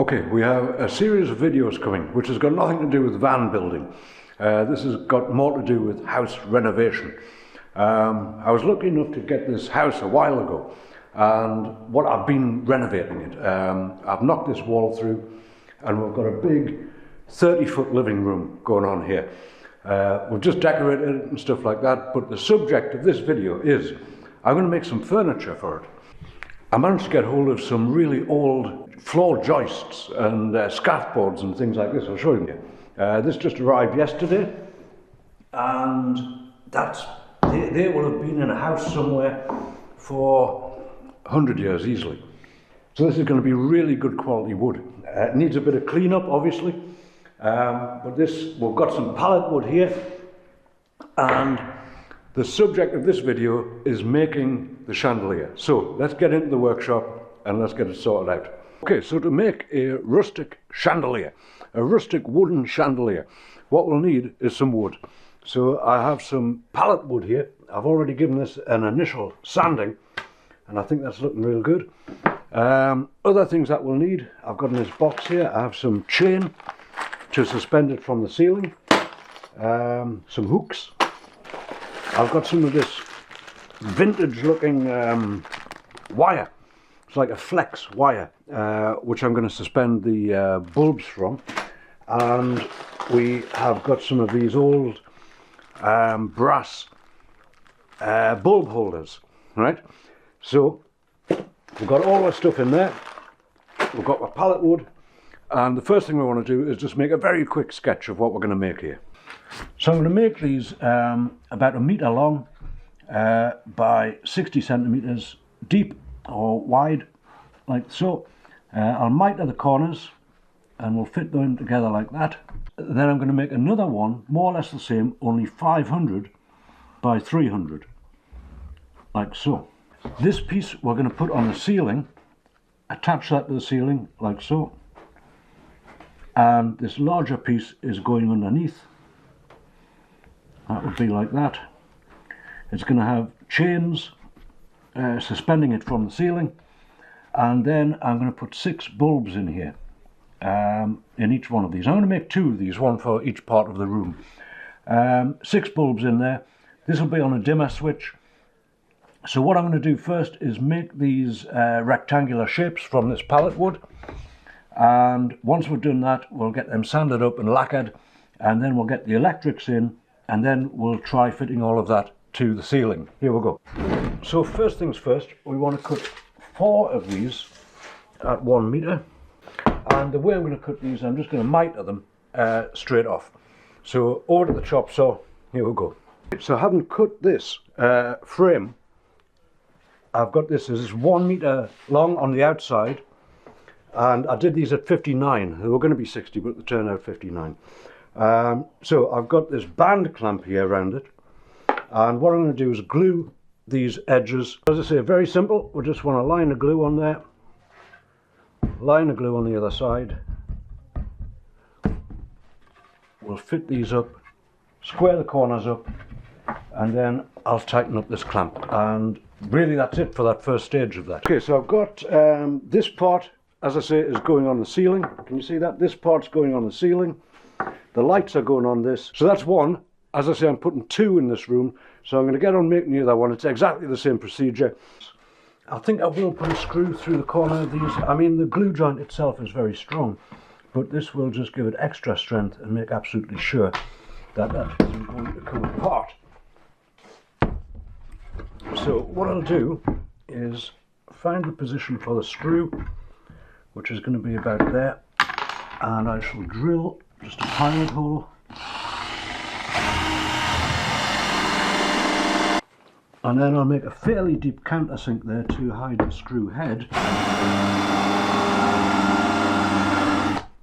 Okay, we have a series of videos coming which has got nothing to do with van building. This has got more to do with house renovation. I was lucky enough to get this house a while ago, and I've been renovating it. I've knocked this wall through and we've got a big 30-foot living room going on here. We've just decorated it and stuff like that, but the subject of this video is I'm going to make some furniture for it. I managed to get hold of some really old floor joists and scaffolds and things like this. I'll show you. This just arrived yesterday, and they will have been in a house somewhere for 100 years easily. So this is going to be really good quality wood. It needs a bit of clean-up, obviously, but we've got some pallet wood here, and the subject of this video is making the chandelier. So let's get into the workshop and let's get it sorted out. Okay, so to make a rustic chandelier, a rustic wooden chandelier, what we'll need is some wood. So I have some pallet wood here. I've already given this an initial sanding, and I think that's looking real good. Other things that we'll need, I've got in this box here, I have some chain to suspend it from the ceiling, some hooks. I've got some of this vintage looking wire. It's like a flex wire, which I'm going to suspend the bulbs from. And we have got some of these old brass bulb holders, right? So we've got all our stuff in there. We've got our pallet wood, and the first thing we want to do is just make a very quick sketch of what we're going to make here. So I'm going to make these about 1 meter long by 60 centimeters deep or wide, like so. I'll miter the corners and we'll fit them together like that. Then I'm going to make another one, more or less the same, only 500 by 300, like so. This piece we're going to put on the ceiling, attach that to the ceiling like so, and this larger piece is going underneath. That would be like that. It's going to have chains suspending it from the ceiling, and then I'm going to put 6 bulbs in here, in each one of these. I'm going to make 2 of these, one for each part of the room. 6 bulbs in there. This will be on a dimmer switch. So what I'm going to do first is make these rectangular shapes from this pallet wood, and once we've done that, we'll get them sanded up and lacquered, and then we'll get the electrics in, and then we'll try fitting all of that to the ceiling. Here we go. So first things first, we want to cut 4 of these at 1 meter, and the way I'm going to cut these, I'm just going to miter them straight off. So over to the chop saw, here we go. So having cut this frame, I've got this as 1 meter long on the outside, and I did these at 59. They were going to be 60, but they turned out 59. So I've got this band clamp here around it, and what I'm going to do is glue these edges. As I say, very simple. We just want a line of glue on there, line of glue on the other side. We'll fit these up, square the corners up, and then I'll tighten up this clamp, and really that's it for that first stage of that. Okay, so I've got this part, as I say, is going on the ceiling. Can you see that? This part's going on the ceiling. The lights are going on this. So that's one. As I say, I'm putting 2 in this room. So I'm going to get on making the other one. It's exactly the same procedure. I think I will put a screw through the corner of these. I mean, the glue joint itself is very strong, but this will just give it extra strength and make absolutely sure that that isn't going to come apart. So what I'll do is find the position for the screw, which is going to be about there, and I shall drill just a pilot hole, and then I'll make a fairly deep countersink there to hide the screw head.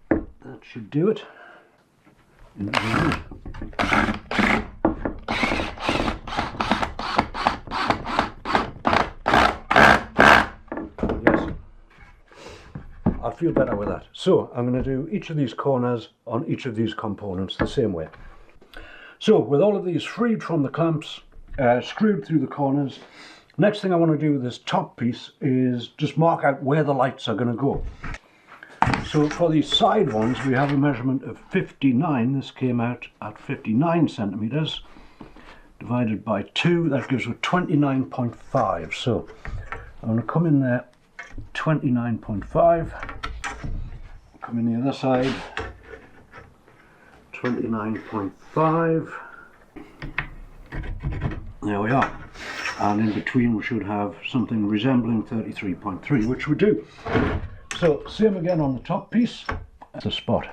That should do it. Into the wood. I feel better with that. So I'm going to do each of these corners on each of these components the same way. So with all of these freed from the clamps, screwed through the corners, next thing I want to do with this top piece is just mark out where the lights are going to go. So for the side ones we have a measurement of 59. This came out at 59 centimeters. Divided by 2, that gives us 29.5. So I'm going to come in there, 29.5. Come in the other side, 29.5. There we are. And in between we should have something resembling 33.3, which we do. So same again on the top piece. That's the spot.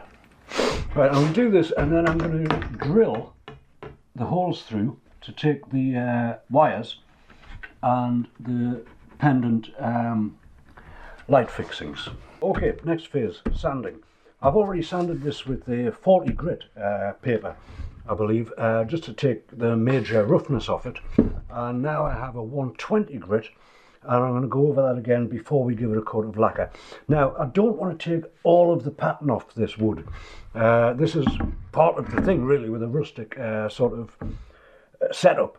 Right, I'm going to do this and then I'm going to drill the holes through to take the wires and the pendant light fixings. Okay, next phase, sanding. I've already sanded this with the 40 grit paper, I believe, just to take the major roughness off it. And now I have a 120 grit, and I'm going to go over that again before we give it a coat of lacquer. Now, I don't want to take all of the pattern off this wood. This is part of the thing, really, with a rustic sort of setup.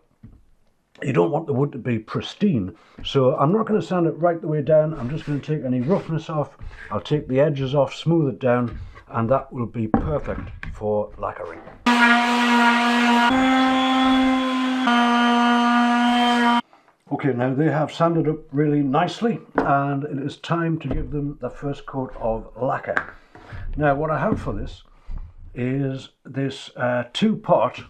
You don't want the wood to be pristine, so I'm not going to sand it right the way down. I'm just going to take any roughness off. I'll take the edges off, smooth it down, and that will be perfect for lacquering. Okay, now they have sanded up really nicely, and it is time to give them the first coat of lacquer. Now what I have for this is this 2-part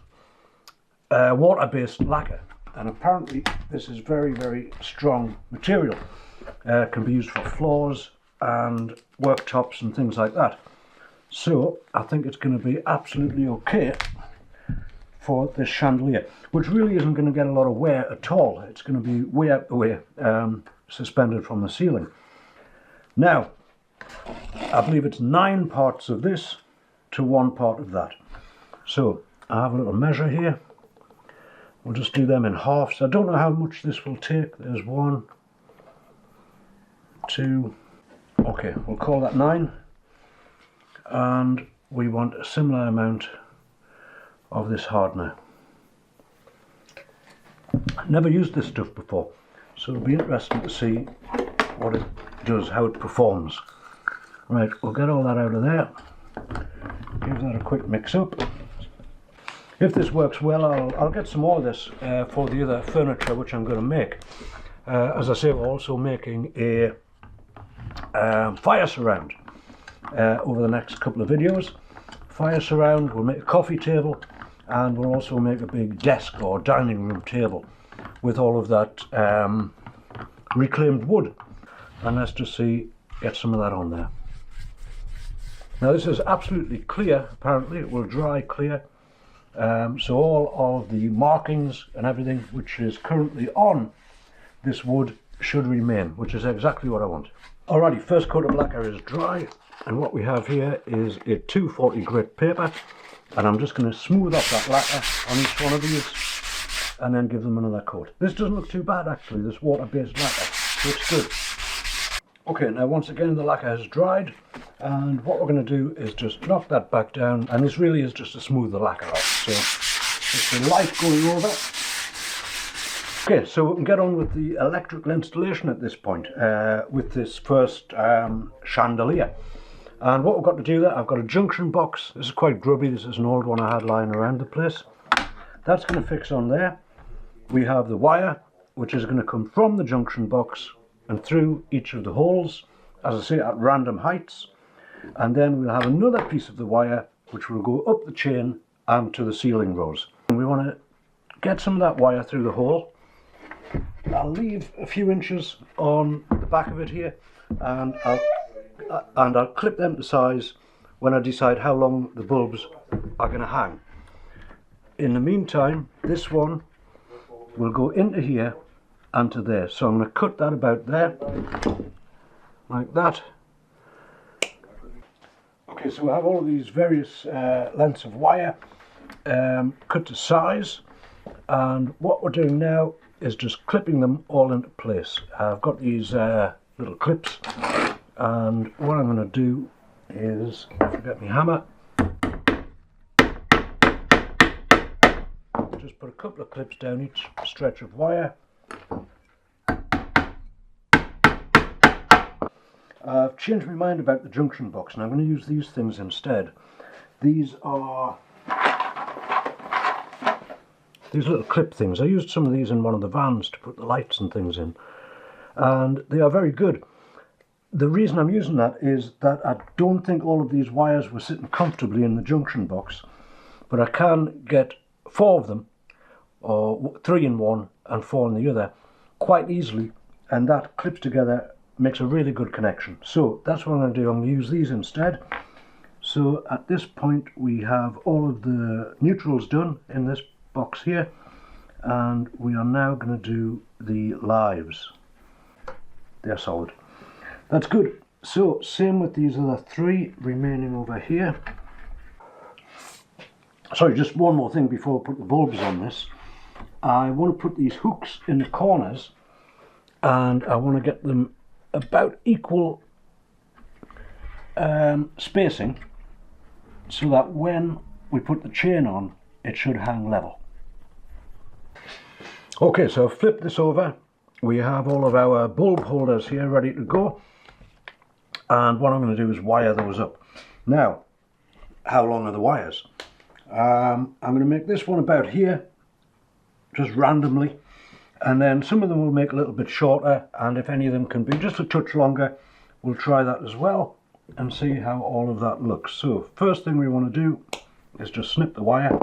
water-based lacquer, and apparently this is very, very strong material. Can be used for floors and worktops and things like that. So I think it's going to be absolutely okay for this chandelier, which really isn't going to get a lot of wear at all. It's going to be way out the way, suspended from the ceiling. Now, I believe it's 9 parts of this to 1 part of that. So I have a little measure here. We'll just do them in halves. I don't know how much this will take. There's 1, 2. Okay, we'll call that 9. And we want a similar amount of this hardener. I've never used this stuff before, so it'll be interesting to see what it does, how it performs. Right, we'll get all that out of there. Give that a quick mix up. If this works well, I'll get some more of this for the other furniture which I'm going to make. As I say, we're also making a fire surround over the next couple of videos. Fire surround, we'll make a coffee table, and we'll also make a big desk or dining room table with all of that reclaimed wood. And let's just get some of that on there. Now this is absolutely clear, apparently it will dry clear. So all of the markings and everything which is currently on this wood should remain, which is exactly what I want. Alrighty, first coat of lacquer is dry, and what we have here is a 240 grit paper, and I'm just going to smooth off that lacquer on each one of these and then give them another coat. This doesn't look too bad actually, this water-based lacquer looks good. Okay, now once again the lacquer has dried, and what we're going to do is just knock that back down, and this really is just to smooth the lacquer off, so just the light going over. Okay, so we can get on with the electrical installation at this point with this first chandelier. And what we've got to do there, I've got a junction box. This is quite grubby, this is an old one I had lying around the place. That's going to fix on there. We have the wire, which is going to come from the junction box and through each of the holes, as I say, at random heights. And then we'll have another piece of the wire which will go up the chain and to the ceiling rose. And we want to get some of that wire through the hole. I'll leave a few inches on the back of it here, and I'll clip them to size when I decide how long the bulbs are going to hang. In the meantime, this one will go into here and to there. So I'm going to cut that about there, like that. Okay, so we have all of these various lengths of wire cut to size, and what we're doing now is just clipping them all into place. I've got these little clips, and what I'm going to do is, forget my hammer, just put a couple of clips down each stretch of wire. I've I've changed my mind about the junction box and I'm going to use these things instead. These are these little clip things. I used some of these in one of the vans to put the lights and things in, and they are very good. The reason I'm using that is that I don't think all of these wires were sitting comfortably in the junction box, but I can get 4 of them, or 3 in one and 4 in the other, quite easily, and that clips together, makes a really good connection. So that's what I'm going to do. I'm going to use these instead. So at this point we have all of the neutrals done in this box here, and we are now going to do the lives. They're solid. That's good. So same with these other 3 remaining over here. Sorry, just one more thing before I put the bulbs on this. I want to put these hooks in the corners, and I want to get them about equal spacing, so that when we put the chain on, it should hang level. Okay, so I've flipped this over. We have all of our bulb holders here ready to go, and what I'm going to do is wire those up. Now, how long are the wires? I'm going to make this one about here, just randomly, and then some of them will make a little bit shorter, and if any of them can be just a touch longer, we'll try that as well and see how all of that looks. So first thing we want to do is just snip the wire.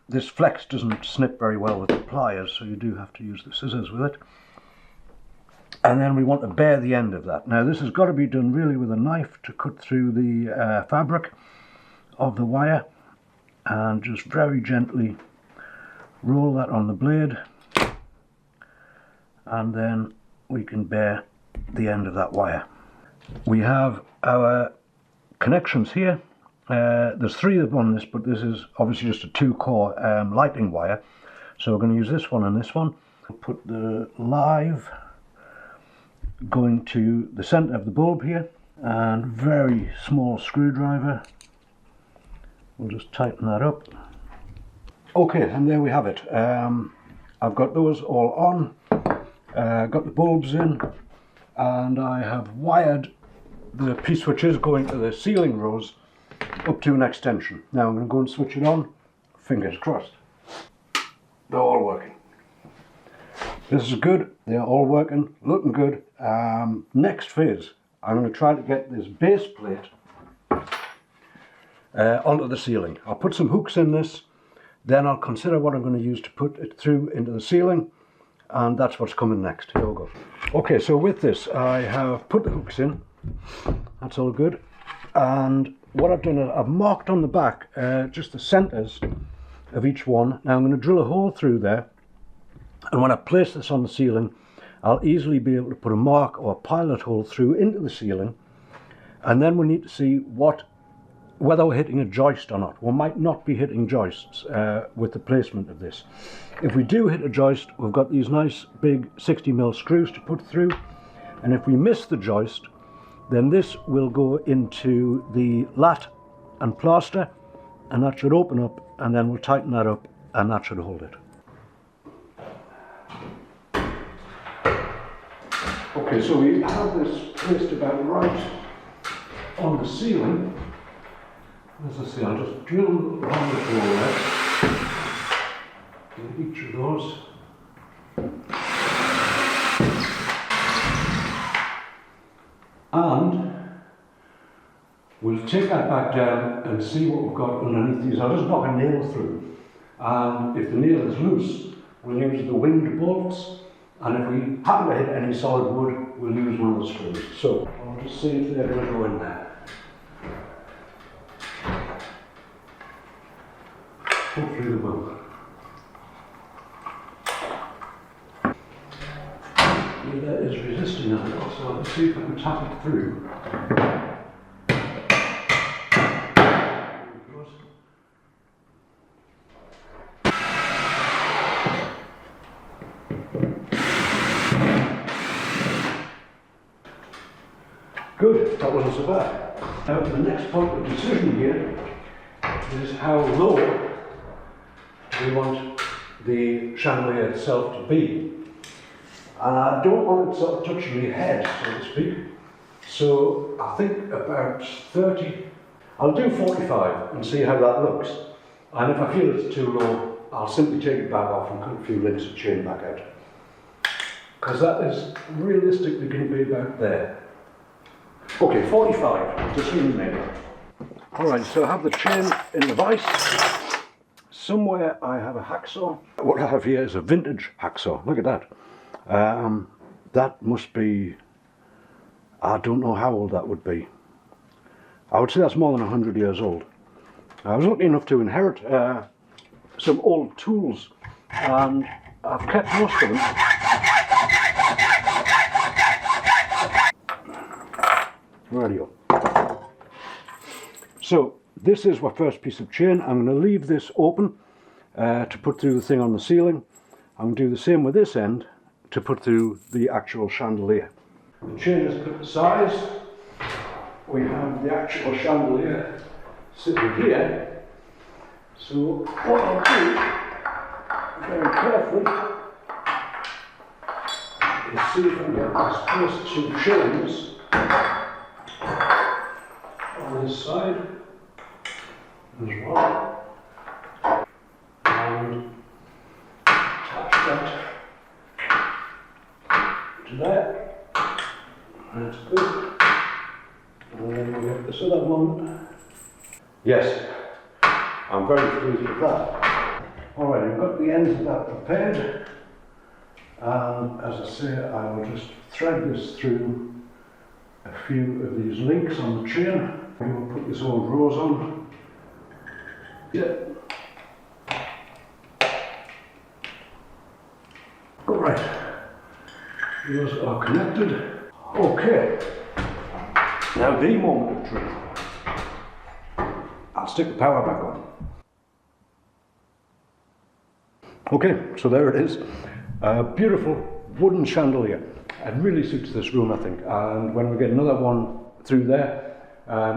This flex doesn't snip very well with the pliers, so you do have to use the scissors with it. And then we want to bare the end of that. Now this has got to be done really with a knife to cut through the fabric of the wire, and just very gently roll that on the blade, and then we can bare the end of that wire. We have our connections here. There's 3 of them on this, but this is obviously just a 2-core lighting wire, so we're going to use this one and this one. We'll put the live going to the center of the bulb here, and very small screwdriver, we'll just tighten that up. Okay, and there we have it. I've got those all on, got the bulbs in, and I have wired the P-switches going to the ceiling rows up to an extension. Now I'm going to go and switch it on, fingers crossed. They're all working. This is good, they're all working, looking good. Next phase, I'm going to try to get this base plate onto the ceiling. I'll put some hooks in this, then I'll consider what I'm going to use to put it through into the ceiling, and that's what's coming next. Here we go. Okay, so with this I have put the hooks in, that's all good, and what I've done is I've marked on the back just the centres of each one. Now I'm going to drill a hole through there, and when I place this on the ceiling, I'll easily be able to put a mark or a pilot hole through into the ceiling, and then we need to see whether we're hitting a joist or not. We might not be hitting joists with the placement of this. If we do hit a joist, we've got these nice big 60mm screws to put through, and if we miss the joist, then this will go into the lat and plaster, and that should open up, and then we'll tighten that up, and that should hold it. Okay, so we have this placed about right on the ceiling. As I say, I'll just drill along the hole there in each of those. And we'll take that back down and see what we've got underneath these. I'll just knock a nail through, and if the nail is loose, we'll use the winged bolts, and if we happen to hit any solid wood, we'll use one of the screws. So I'll just see if they're going to go in there. Hopefully they will. That is resisting a little, so let's see if I can tap it through. Good, that wasn't so bad. Now the next point of decision here is how low we want the chandelier itself to be. and I don't want it sort of touching my head, so to speak. So I think about 30, I'll do 45 and see how that looks. And if I feel it's too low, I'll simply take it back off and cut a few links of chain back out. Because that is realistically going to be about there. Okay, 45, just leave me. Alright, so I have the chain in the vise. Somewhere I have a hacksaw. What I have here is a vintage hacksaw. Look at that. That must be, I don't know how old that would be. I would say that's more than 100 years old. I was lucky enough to inherit some old tools, and I've kept most of them. Radio. So this is my first piece of chain. I'm going to leave this open to put through the thing on the ceiling. I'm going to do the same with this end to put through the actual chandelier. The chain is put to size. We have the actual chandelier sitting here. So what I'll do very carefully is see if I can get these first two chains on this side as well, and attach that to there. That's good. And then we'll get this other one. Yes, I'm very pleased with that. Alright, I've got the ends of that prepared, and as I say, I will just thread this through a few of these links on the chain. We'll put this old rose on. Yeah. Alright, those are connected. Okay, now the moment of truth. I'll stick the power back on. Okay, so there it is. A beautiful wooden chandelier. It really suits this room, I think. And when we get another one through there,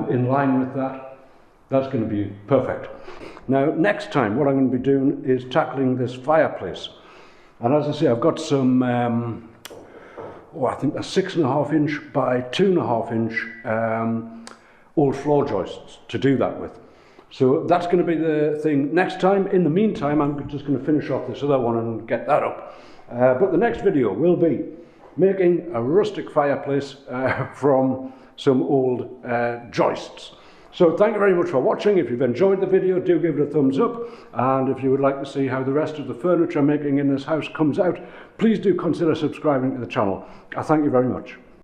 in line with that, that's going to be perfect. Now, next time, what I'm going to be doing is tackling this fireplace. And as I say, I've got some, I think a 6.5 inch by 2.5 inch old floor joists to do that with. So that's going to be the thing next time. In the meantime, I'm just going to finish off this other one and get that up. But the next video will be making a rustic fireplace from some old joists. So thank you very much for watching. If you've enjoyed the video, do give it a thumbs up. And if you would like to see how the rest of the furniture making in this house comes out, please do consider subscribing to the channel. I thank you very much.